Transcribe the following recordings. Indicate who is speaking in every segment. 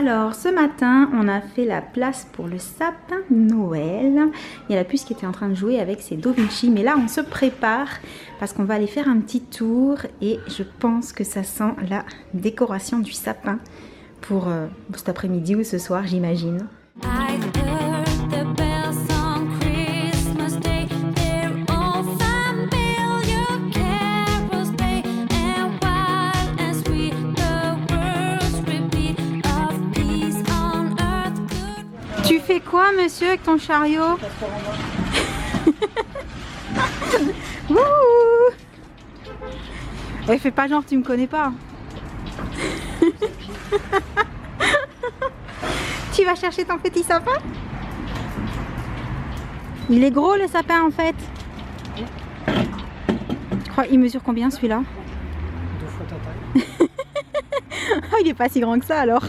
Speaker 1: Alors ce matin on a fait la place pour le sapin de Noël. Il y a la puce qui était en train de jouer avec ses Da Vinci, mais là on se prépare parce qu'on va aller faire un petit tour et je pense que ça sent la décoration du sapin pour cet après-midi ou ce soir, j'imagine. Tu fais quoi, monsieur, avec ton chariot? Wouhou! Eh, fais pas genre tu me connais pas. Tu vas chercher ton petit sapin? Il est gros le sapin en fait. Tu crois il mesure combien celui-là?
Speaker 2: 2 fois ta taille.
Speaker 1: Oh, il est pas si grand que ça alors.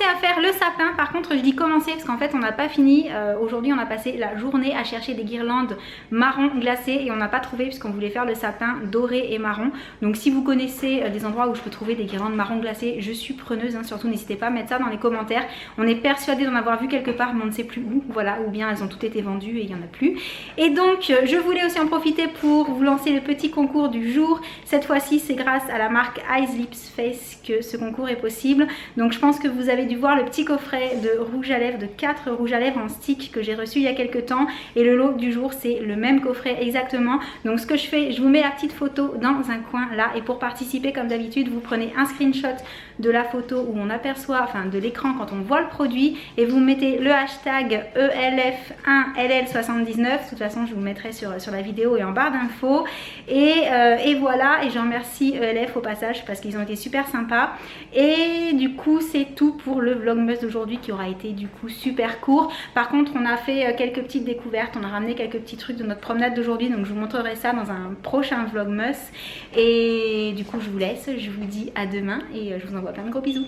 Speaker 1: À faire le sapin. Par contre je dis commencer parce qu'en fait on n'a pas fini. Aujourd'hui on a passé la journée à chercher des guirlandes marron glacées et on n'a pas trouvé puisqu'on voulait faire le sapin doré et marron. Donc si vous connaissez des endroits où je peux trouver des guirlandes marron glacées, je suis preneuse, hein. Surtout n'hésitez pas à mettre ça dans les commentaires. On est persuadé d'en avoir vu quelque part mais on ne sait plus où, voilà, ou bien elles ont toutes été vendues et il n'y en a plus. Et donc je voulais aussi en profiter pour vous lancer le petit concours du jour. Cette fois-ci c'est grâce à la marque Eyes Lips Face que ce concours est possible. Donc je pense que vous avez dû voir le petit coffret de rouge à lèvres, de 4 rouges à lèvres en stick que j'ai reçu il y a quelques temps, et le lot du jour c'est le même coffret exactement. Donc ce que je fais, je vous mets la petite photo dans un coin là, et pour participer comme d'habitude vous prenez un screenshot de la photo où on aperçoit, enfin de l'écran quand on voit le produit, et vous mettez le hashtag ELF1LL79. De toute façon je vous mettrai sur la vidéo et en barre d'infos, et voilà. Et je remercie ELF au passage parce qu'ils ont été super sympas. Et du coup c'est tout pour le vlogmas d'aujourd'hui qui aura été du coup super court. Par contre on a fait quelques petites découvertes, on a ramené quelques petits trucs de notre promenade d'aujourd'hui, donc je vous montrerai ça dans un prochain vlogmas. Et du coup je vous laisse, je vous dis à demain et je vous envoie plein de gros bisous.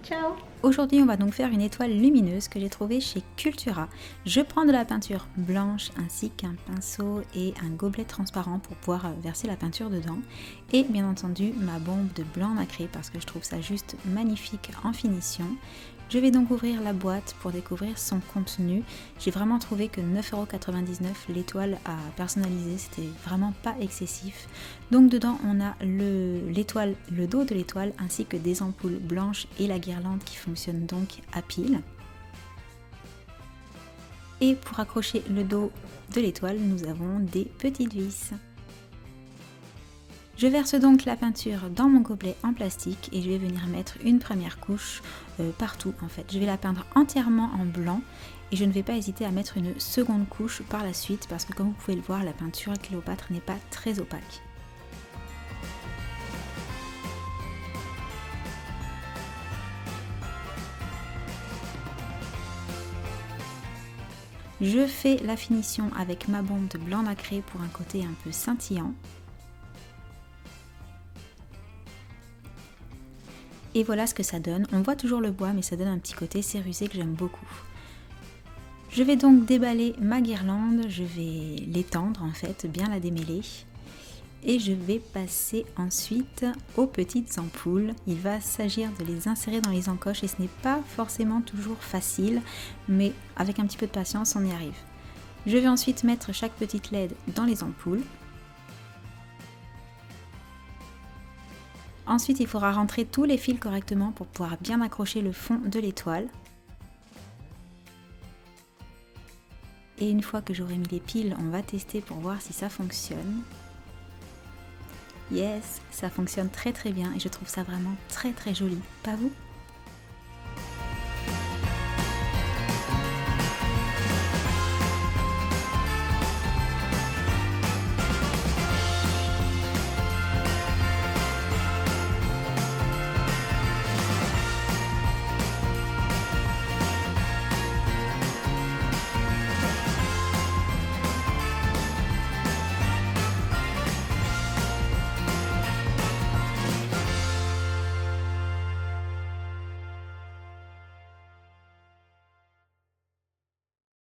Speaker 1: Ciao! Aujourd'hui on va donc faire une étoile lumineuse que j'ai trouvée chez Cultura. Je prends de la peinture blanche ainsi qu'un pinceau et un gobelet transparent pour pouvoir verser la peinture dedans. Et bien entendu ma bombe de blanc nacré parce que je trouve ça juste magnifique en finition. Je vais donc ouvrir la boîte pour découvrir son contenu. J'ai vraiment trouvé que 9,99 € l'étoile à personnaliser, c'était vraiment pas excessif. Donc dedans on a l'étoile, le dos de l'étoile ainsi que des ampoules blanches et la guirlande qui fonctionne donc à pile. Et pour accrocher le dos de l'étoile, nous avons des petites vis. Je verse donc la peinture dans mon gobelet en plastique et je vais venir mettre une première couche partout en fait. Je vais la peindre entièrement en blanc et je ne vais pas hésiter à mettre une seconde couche par la suite parce que comme vous pouvez le voir, la peinture Cléopâtre n'est pas très opaque. Je fais la finition avec ma bombe de blanc nacré pour un côté un peu scintillant. Et voilà ce que ça donne. On voit toujours le bois mais ça donne un petit côté cérusé que j'aime beaucoup. Je vais donc déballer ma guirlande, je vais l'étendre en fait, bien la démêler. Et je vais passer ensuite aux petites ampoules. Il va s'agir de les insérer dans les encoches et ce n'est pas forcément toujours facile, mais avec un petit peu de patience on y arrive. Je vais ensuite mettre chaque petite LED dans les ampoules. Ensuite il faudra rentrer tous les fils correctement pour pouvoir bien accrocher le fond de l'étoile. Et une fois que j'aurai mis les piles, on va tester pour voir si ça fonctionne. Yes, ça fonctionne très très bien et je trouve ça vraiment très très joli, pas vous ?